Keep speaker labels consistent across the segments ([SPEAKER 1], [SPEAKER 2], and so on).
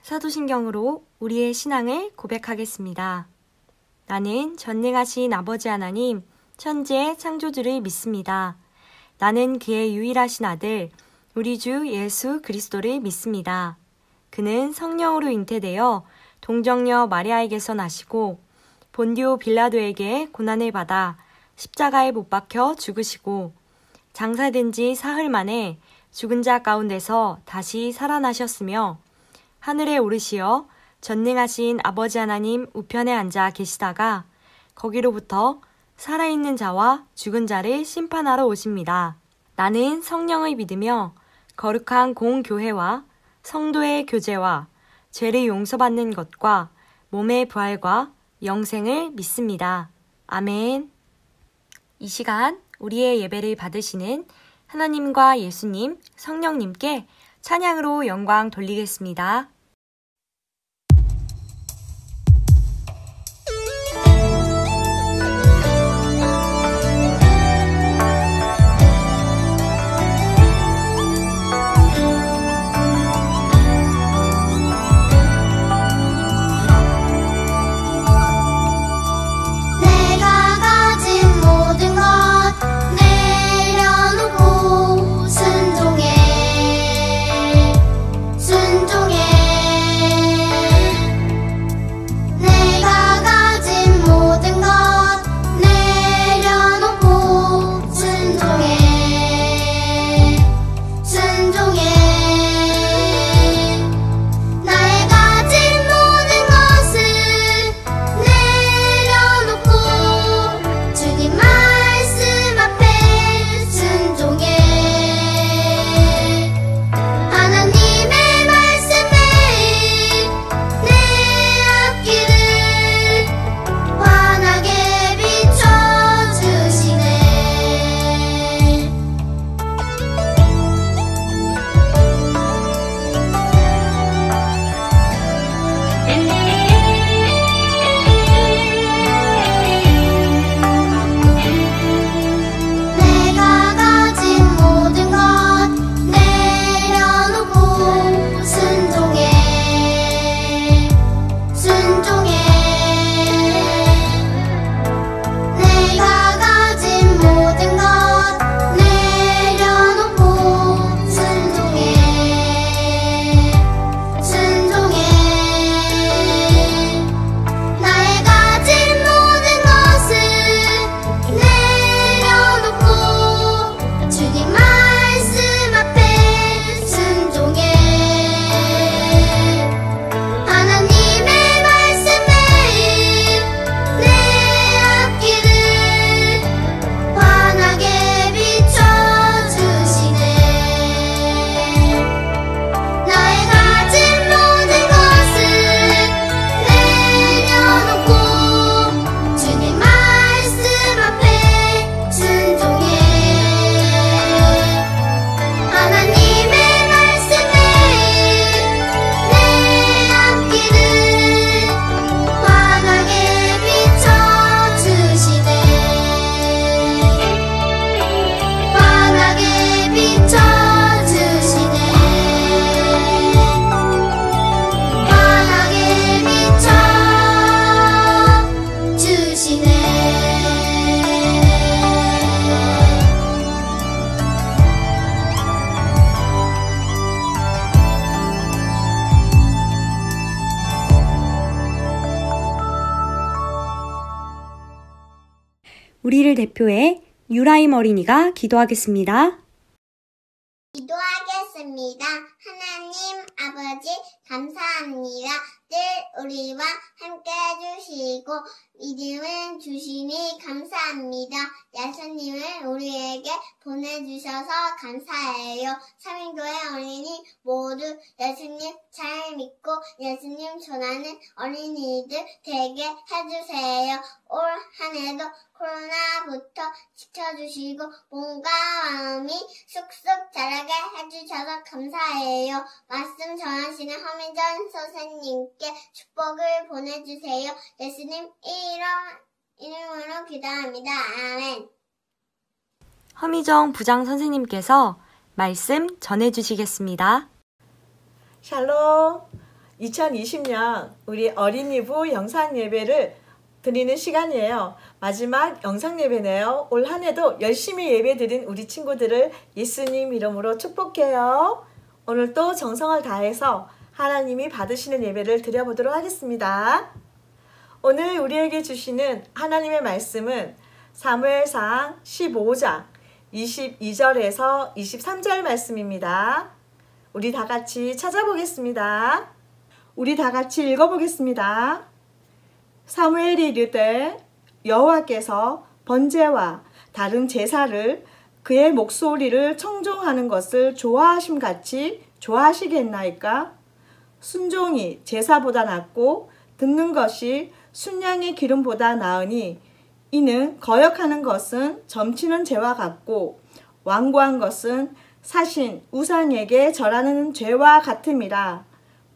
[SPEAKER 1] 사도신경으로 우리의 신앙을 고백하겠습니다. 나는 전능하신 아버지 하나님, 천지의 창조주를 믿습니다. 나는 그의 유일하신 아들, 우리 주 예수 그리스도를 믿습니다. 그는 성령으로 잉태되어 동정녀 마리아에게서 나시고 본디오 빌라도에게 고난을 받아 십자가에 못 박혀 죽으시고 장사된 지 사흘 만에 죽은 자 가운데서 다시 살아나셨으며 하늘에 오르시어 전능하신 아버지 하나님 우편에 앉아 계시다가 거기로부터 살아있는 자와 죽은 자를 심판하러 오십니다. 나는 성령을 믿으며 거룩한 공교회와 성도의 교제와 죄를 용서받는 것과 몸의 부활과 영생을 믿습니다. 아멘. 이 시간 우리의 예배를 받으시는 하나님과 예수님, 성령님께 찬양으로 영광 돌리겠습니다. 우리를 대표해 유라임 어린이가 기도하겠습니다.
[SPEAKER 2] 기도하겠습니다. 하나님 아버지 감사합니다. 늘 우리와 함께 해주시고 믿음을 주시니 감사합니다. 예수님을 우리에게 보내주셔서 감사해요. 삼인교회 어린이 모두 예수님 잘 믿고 예수님 전하는 어린이들 되게 해주세요. 올 한 해도 코로나부터 지켜주시고 몸과 마음이 쑥쑥 자라게 해주셔서 감사해요. 말씀 전하시는 허민전 선생님께 축복을 보내주세요. 예수님 이름으로 기도합니다. 아멘.
[SPEAKER 1] 허미정 부장 선생님께서 말씀 전해주시겠습니다.
[SPEAKER 3] 샬롬. 2020년 우리 어린이부 영상 예배를 드리는 시간이에요. 마지막 영상 예배네요. 올 한 해도 열심히 예배 드린 우리 친구들을 예수님 이름으로 축복해요. 오늘 또 정성을 다해서 하나님이 받으시는 예배를 드려보도록 하겠습니다. 오늘 우리에게 주시는 하나님의 말씀은 사무엘상 15장 22절에서 23절 말씀입니다. 우리 다 같이 찾아보겠습니다. 우리 다 같이 읽어보겠습니다. 사무엘이 이르되 여호와께서 번제와 다른 제사를 그의 목소리를 청종하는 것을 좋아하심같이 좋아하시겠나이까? 순종이 제사보다 낫고 듣는 것이 순양의 기름보다 나으니 이는 거역하는 것은 점치는 죄와 같고 완고한 것은 사신 우상에게 절하는 죄와 같음이라.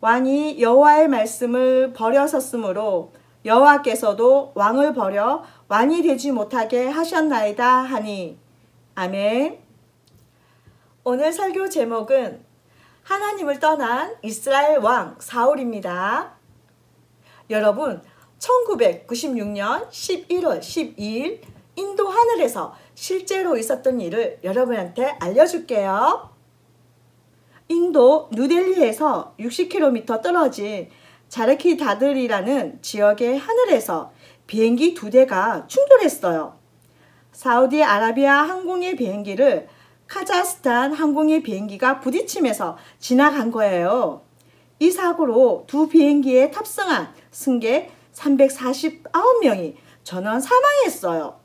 [SPEAKER 3] 왕이 여호와의 말씀을 버려섰으므로 여호와께서도 왕을 버려 왕이 되지 못하게 하셨나이다 하니. 아멘. 오늘 설교 제목은 하나님을 떠난 이스라엘 왕 사울입니다. 여러분, 1996년 11월 12일 인도 하늘에서 실제로 있었던 일을 여러분한테 알려줄게요. 인도 뉴델리에서 60km 떨어진 자르키 다들이라는 지역의 하늘에서 비행기 2대가 충돌했어요. 사우디아라비아 항공의 비행기를 카자흐스탄 항공의 비행기가 부딪히면서 지나간 거예요. 이 사고로 두 비행기에 탑승한 승객 349명이 전원 사망했어요.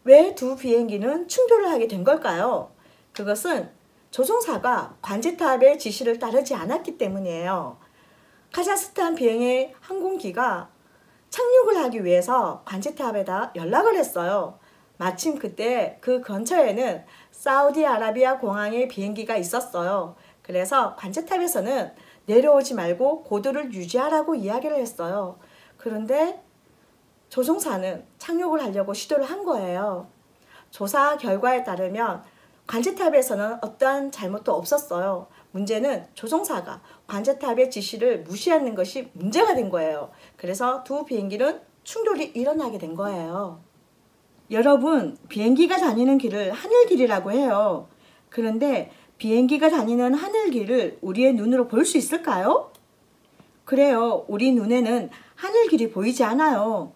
[SPEAKER 3] 왜 두 비행기는 충돌을 하게 된 걸까요? 그것은 조종사가 관제탑의 지시를 따르지 않았기 때문이에요. 카자흐스탄 비행의 항공기가 착륙을 하기 위해서 관제탑에다 연락을 했어요. 마침 그때 그 근처에는 사우디아라비아 공항의 비행기가 있었어요. 그래서 관제탑에서는 내려오지 말고 고도를 유지하라고 이야기를 했어요. 그런데 조종사는 착륙을 하려고 시도를 한 거예요. 조사 결과에 따르면 관제탑에서는 어떠한 잘못도 없었어요. 문제는 조종사가 관제탑의 지시를 무시하는 것이 문제가 된 거예요. 그래서 두 비행기는 충돌이 일어나게 된 거예요. 여러분, 비행기가 다니는 길을 하늘길이라고 해요. 그런데 비행기가 다니는 하늘길을 우리의 눈으로 볼 수 있을까요? 그래요. 우리 눈에는 하늘길이 보이지 않아요.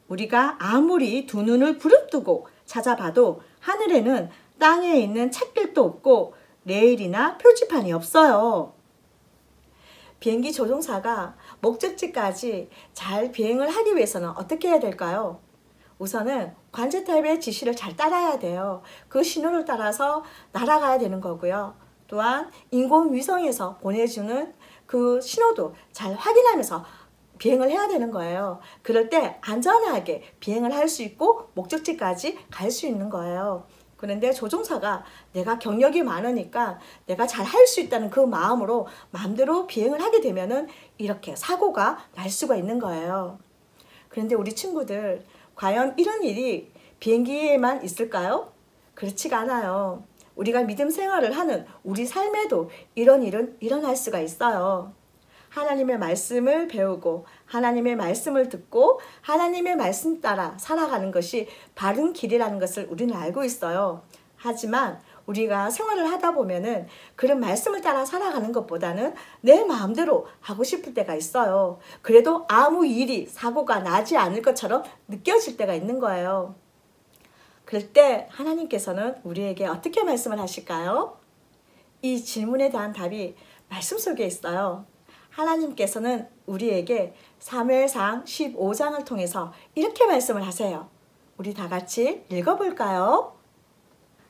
[SPEAKER 3] 우리가 아무리 두 눈을 부릅뜨고 찾아봐도 하늘에는 땅에 있는 찻길도 없고 레일이나 표지판이 없어요. 비행기 조종사가 목적지까지 잘 비행을 하기 위해서는 어떻게 해야 될까요? 우선은 관제탑의 지시를 잘 따라야 돼요. 그 신호를 따라서 날아가야 되는 거고요. 또한 인공위성에서 보내주는 그 신호도 잘 확인하면서 비행을 해야 되는 거예요. 그럴 때 안전하게 비행을 할 수 있고 목적지까지 갈 수 있는 거예요. 그런데 조종사가 내가 경력이 많으니까 내가 잘 할 수 있다는 그 마음으로 마음대로 비행을 하게 되면은 이렇게 사고가 날 수가 있는 거예요. 그런데 우리 친구들, 과연 이런 일이 비행기에만 있을까요? 그렇지가 않아요. 우리가 믿음 생활을 하는 우리 삶에도 이런 일은 일어날 수가 있어요. 하나님의 말씀을 배우고 하나님의 말씀을 듣고 하나님의 말씀 따라 살아가는 것이 바른 길이라는 것을 우리는 알고 있어요. 하지만 우리가 생활을 하다 보면은 그런 말씀을 따라 살아가는 것보다는 내 마음대로 하고 싶을 때가 있어요. 그래도 아무 일이 사고가 나지 않을 것처럼 느껴질 때가 있는 거예요. 그럴 때 하나님께서는 우리에게 어떻게 말씀을 하실까요? 이 질문에 대한 답이 말씀 속에 있어요. 하나님께서는 우리에게 사무엘상 15장을 통해서 이렇게 말씀을 하세요. 우리 다 같이 읽어볼까요?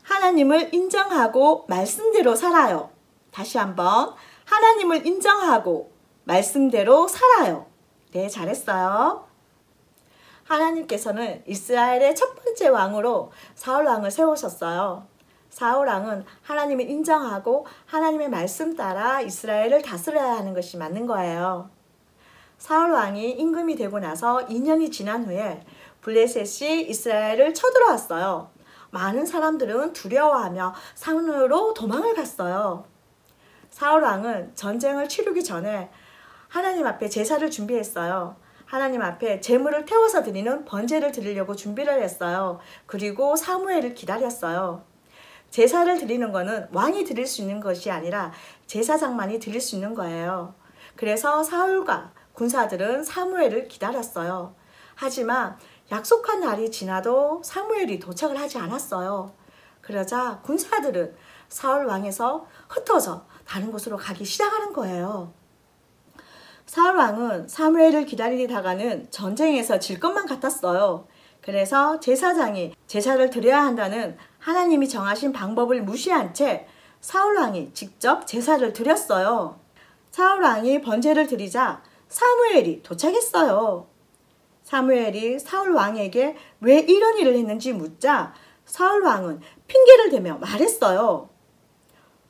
[SPEAKER 3] 하나님을 인정하고 말씀대로 살아요. 다시 한번, 하나님을 인정하고 말씀대로 살아요. 네, 잘했어요. 하나님께서는 이스라엘의 첫 번째 왕으로 사울 왕을 세우셨어요. 사울 왕은 하나님을 인정하고 하나님의 말씀 따라 이스라엘을 다스려야 하는 것이 맞는 거예요. 사울 왕이 임금이 되고 나서 2년이 지난 후에 블레셋이 이스라엘을 쳐들어왔어요. 많은 사람들은 두려워하며 산으로 도망을 갔어요. 사울 왕은 전쟁을 치르기 전에 하나님 앞에 제사를 준비했어요. 하나님 앞에 제물을 태워서 드리는 번제를 드리려고 준비를 했어요. 그리고 사무엘을 기다렸어요. 제사를 드리는 것은 왕이 드릴 수 있는 것이 아니라 제사장만이 드릴 수 있는 거예요. 그래서 사울과 군사들은 사무엘을 기다렸어요. 하지만 약속한 날이 지나도 사무엘이 도착을 하지 않았어요. 그러자 군사들은 사울 왕에서 흩어져 다른 곳으로 가기 시작하는 거예요. 사울 왕은 사무엘을 기다리다가는 전쟁에서 질 것만 같았어요. 그래서 제사장이 제사를 드려야 한다는 하나님이 정하신 방법을 무시한 채 사울 왕이 직접 제사를 드렸어요. 사울 왕이 번제를 드리자 사무엘이 도착했어요. 사무엘이 사울 왕에게 왜 이런 일을 했는지 묻자 사울 왕은 핑계를 대며 말했어요.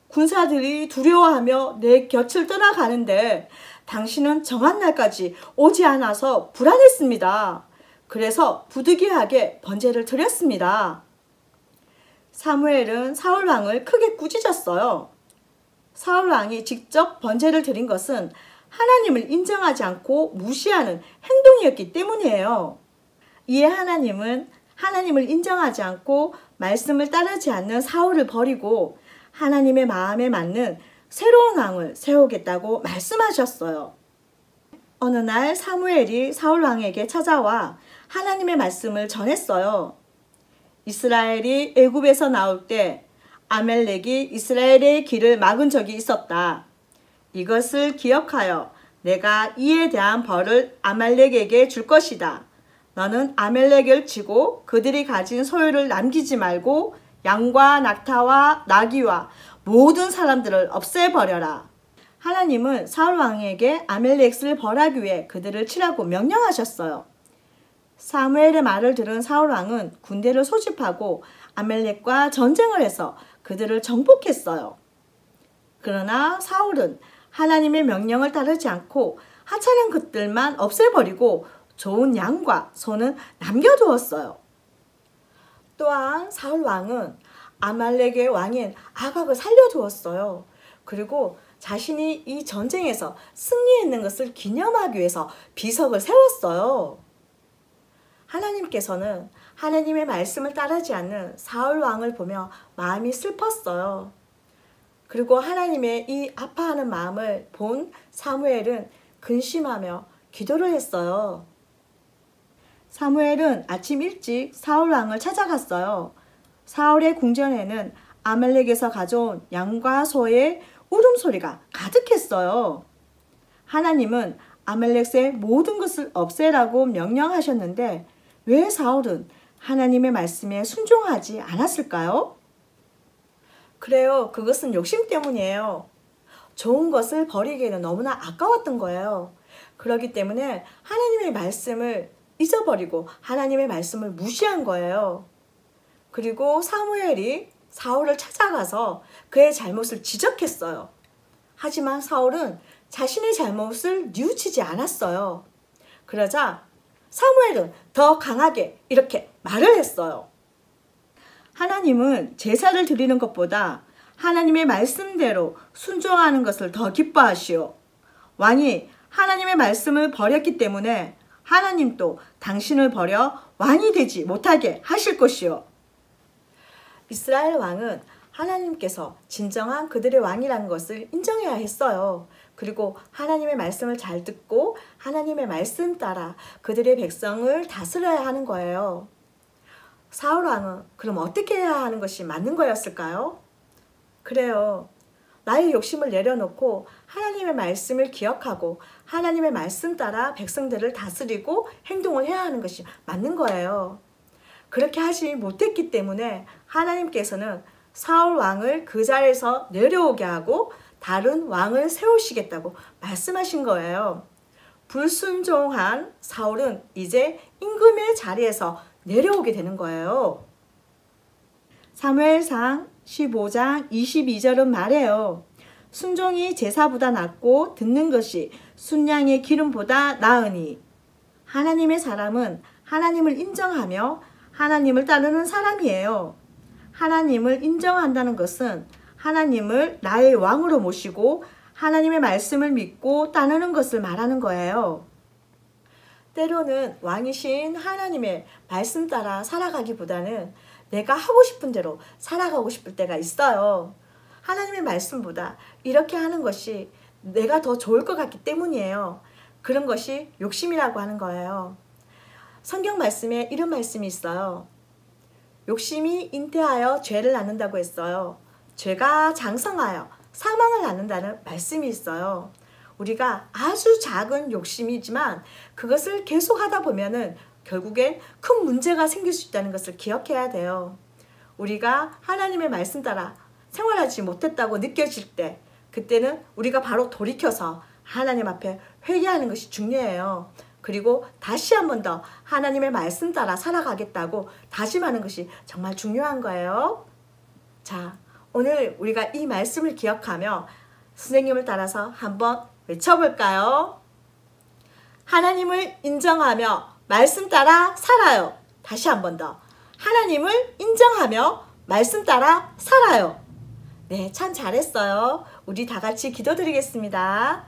[SPEAKER 3] 군사들이 두려워하며 내 곁을 떠나가는데 당신은 정한 날까지 오지 않아서 불안했습니다. 그래서 부득이하게 번제를 드렸습니다. 사무엘은 사울 왕을 크게 꾸짖었어요. 사울 왕이 직접 번제를 드린 것은 하나님을 인정하지 않고 무시하는 행동이었기 때문이에요. 이에 하나님은 하나님을 인정하지 않고 말씀을 따르지 않는 사울을 버리고 하나님의 마음에 맞는 새로운 왕을 세우겠다고 말씀하셨어요. 어느 날 사무엘이 사울 왕에게 찾아와 하나님의 말씀을 전했어요. 이스라엘이 애굽에서 나올 때 아멜렉이 이스라엘의 길을 막은 적이 있었다. 이것을 기억하여 내가 이에 대한 벌을 아말렉에게 줄 것이다. 너는 아멜렉을 치고 그들이 가진 소유를 남기지 말고 양과 낙타와 나귀와 모든 사람들을 없애버려라. 하나님은 사울 왕에게 아멜렉을 벌하기 위해 그들을 치라고 명령하셨어요. 사무엘의 말을 들은 사울 왕은 군대를 소집하고 아멜렉과 전쟁을 해서 그들을 정복했어요. 그러나 사울은 하나님의 명령을 따르지 않고 하찮은 것들만 없애버리고 좋은 양과 소는 남겨두었어요. 또한 사울 왕은 아말렉의 왕인 아각을 살려두었어요. 그리고 자신이 이 전쟁에서 승리했는 것을 기념하기 위해서 비석을 세웠어요. 하나님께서는 하나님의 말씀을 따르지 않는 사울 왕을 보며 마음이 슬펐어요. 그리고 하나님의 이 아파하는 마음을 본 사무엘은 근심하며 기도를 했어요. 사무엘은 아침 일찍 사울 왕을 찾아갔어요. 사울의 궁전에는 아말렉에서 가져온 양과 소의 울음소리가 가득했어요. 하나님은 아말렉의 모든 것을 없애라고 명령하셨는데 왜 사울은 하나님의 말씀에 순종하지 않았을까요? 그래요. 그것은 욕심 때문이에요. 좋은 것을 버리기에는 너무나 아까웠던 거예요. 그렇기 때문에 하나님의 말씀을 잊어버리고 하나님의 말씀을 무시한 거예요. 그리고 사무엘이 사울을 찾아가서 그의 잘못을 지적했어요. 하지만 사울은 자신의 잘못을 뉘우치지 않았어요. 그러자 사무엘은 더 강하게 이렇게 말을 했어요. 하나님은 제사를 드리는 것보다 하나님의 말씀대로 순종하는 것을 더 기뻐하시오. 왕이 하나님의 말씀을 버렸기 때문에 하나님도 당신을 버려 왕이 되지 못하게 하실 것이오. 이스라엘 왕은 하나님께서 진정한 그들의 왕이라는 것을 인정해야 했어요. 그리고 하나님의 말씀을 잘 듣고 하나님의 말씀 따라 그들의 백성을 다스려야 하는 거예요. 사울 왕은 그럼 어떻게 해야 하는 것이 맞는 거였을까요? 그래요. 나의 욕심을 내려놓고 하나님의 말씀을 기억하고 하나님의 말씀 따라 백성들을 다스리고 행동을 해야 하는 것이 맞는 거예요. 그렇게 하지 못했기 때문에 하나님께서는 사울 왕을 그 자리에서 내려오게 하고 다른 왕을 세우시겠다고 말씀하신 거예요. 불순종한 사울은 이제 임금의 자리에서 내려오게 되는 거예요. 사무엘상 15장 22절은 말해요. 순종이 제사보다 낫고 듣는 것이 순양의 기름보다 나으니. 하나님의 사람은 하나님을 인정하며 하나님을 따르는 사람이에요. 하나님을 인정한다는 것은 하나님을 나의 왕으로 모시고 하나님의 말씀을 믿고 따르는 것을 말하는 거예요. 때로는 왕이신 하나님의 말씀 따라 살아가기보다는 내가 하고 싶은 대로 살아가고 싶을 때가 있어요. 하나님의 말씀보다 이렇게 하는 것이 내가 더 좋을 것 같기 때문이에요. 그런 것이 욕심이라고 하는 거예요. 성경 말씀에 이런 말씀이 있어요. 욕심이 잉태하여 죄를 낳는다고 했어요. 죄가 장성하여 사망을 낳는다는 말씀이 있어요. 우리가 아주 작은 욕심이지만 그것을 계속하다 보면은 결국엔 큰 문제가 생길 수 있다는 것을 기억해야 돼요. 우리가 하나님의 말씀 따라 생활하지 못했다고 느껴질 때 그때는 우리가 바로 돌이켜서 하나님 앞에 회개하는 것이 중요해요. 그리고 다시 한 번 더 하나님의 말씀 따라 살아가겠다고 다짐하는 것이 정말 중요한 거예요. 자, 오늘 우리가 이 말씀을 기억하며 선생님을 따라서 한번 외쳐볼까요? 하나님을 인정하며 말씀 따라 살아요. 다시 한 번 더. 하나님을 인정하며 말씀 따라 살아요. 네, 참 잘했어요. 우리 다 같이 기도드리겠습니다.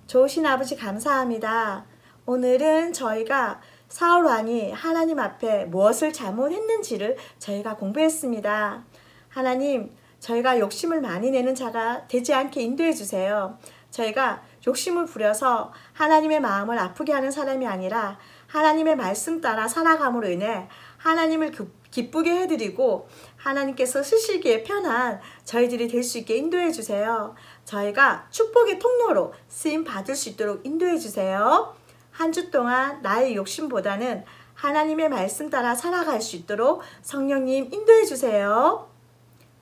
[SPEAKER 3] 좋으신 아버지 감사합니다. 오늘은 저희가 사울 왕이 하나님 앞에 무엇을 잘못했는지를 저희가 공부했습니다. 하나님, 저희가 욕심을 많이 내는 자가 되지 않게 인도해 주세요. 저희가 욕심을 부려서 하나님의 마음을 아프게 하는 사람이 아니라 하나님의 말씀 따라 살아감으로 인해 하나님을 기쁘게 해드리고 하나님께서 쓰시기에 편한 저희들이 될 수 있게 인도해 주세요. 저희가 축복의 통로로 쓰임 받을 수 있도록 인도해 주세요. 한 주 동안 나의 욕심보다는 하나님의 말씀 따라 살아갈 수 있도록 성령님 인도해 주세요.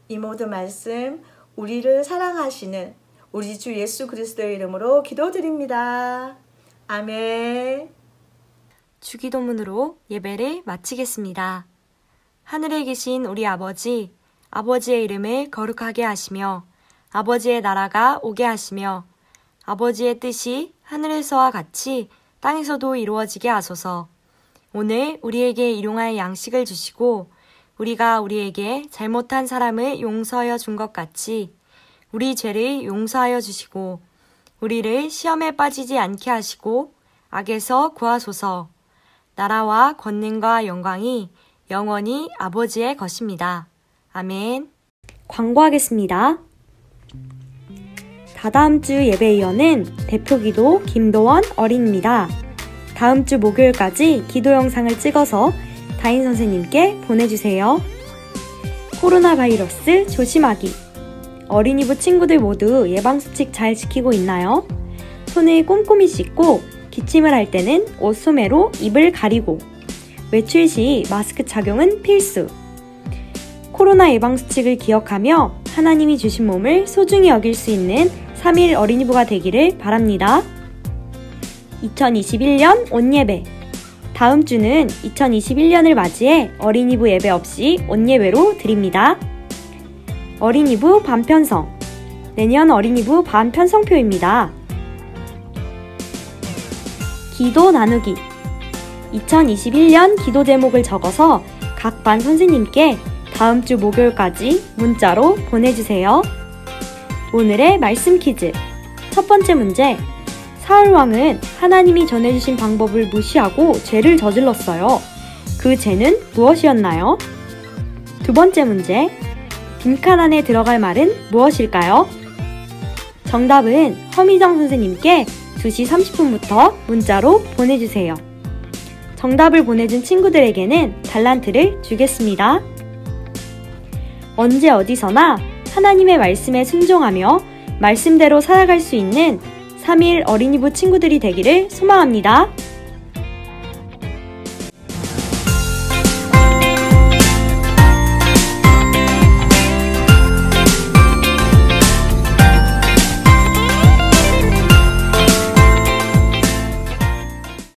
[SPEAKER 3] 이 모든 말씀 우리를 사랑하시는 우리 주 예수 그리스도의 이름으로 기도드립니다. 아멘.
[SPEAKER 1] 주기도문으로 예배를 마치겠습니다. 하늘에 계신 우리 아버지, 아버지의 이름을 거룩하게 하시며 아버지의 나라가 오게 하시며 아버지의 뜻이 하늘에서와 같이 땅에서도 이루어지게 하소서. 오늘 우리에게 일용할 양식을 주시고 우리가 우리에게 잘못한 사람을 용서하여 준 것 같이 우리 죄를 용서하여 주시고 우리를 시험에 빠지지 않게 하시고 악에서 구하소서. 나라와 권능과 영광이 영원히 아버지의 것입니다. 아멘. 광고하겠습니다. 다다음 주 예배이어는 대표기도 김도원 어린입니다. 다음 주 목요일까지 기도 영상을 찍어서 다인 선생님께 보내주세요. 코로나 바이러스 조심하기. 어린이부 친구들 모두 예방수칙 잘 지키고 있나요? 손을 꼼꼼히 씻고 기침을 할 때는 옷소매로 입을 가리고 외출 시 마스크 착용은 필수. 코로나 예방수칙을 기억하며 하나님이 주신 몸을 소중히 여길 수 있는 3일 어린이부가 되기를 바랍니다. 2021년 온예배. 다음 주는 2021년을 맞이해 어린이부 예배 없이 온예배로 드립니다. 어린이부 반편성. 내년 어린이부 반편성표입니다. 기도 나누기. 2021년 기도 제목을 적어서 각 반 선생님께 다음 주 목요일까지 문자로 보내주세요. 오늘의 말씀 퀴즈. 첫 번째 문제. 사울왕은 하나님이 전해주신 방법을 무시하고 죄를 저질렀어요. 그 죄는 무엇이었나요? 두 번째 문제. 빈칸 안에 들어갈 말은 무엇일까요? 정답은 허미정 선생님께 2시 30분부터 문자로 보내주세요. 정답을 보내준 친구들에게는 달란트를 주겠습니다. 언제 어디서나 하나님의 말씀에 순종하며 말씀대로 살아갈 수 있는 3일 어린이부 친구들이 되기를 소망합니다.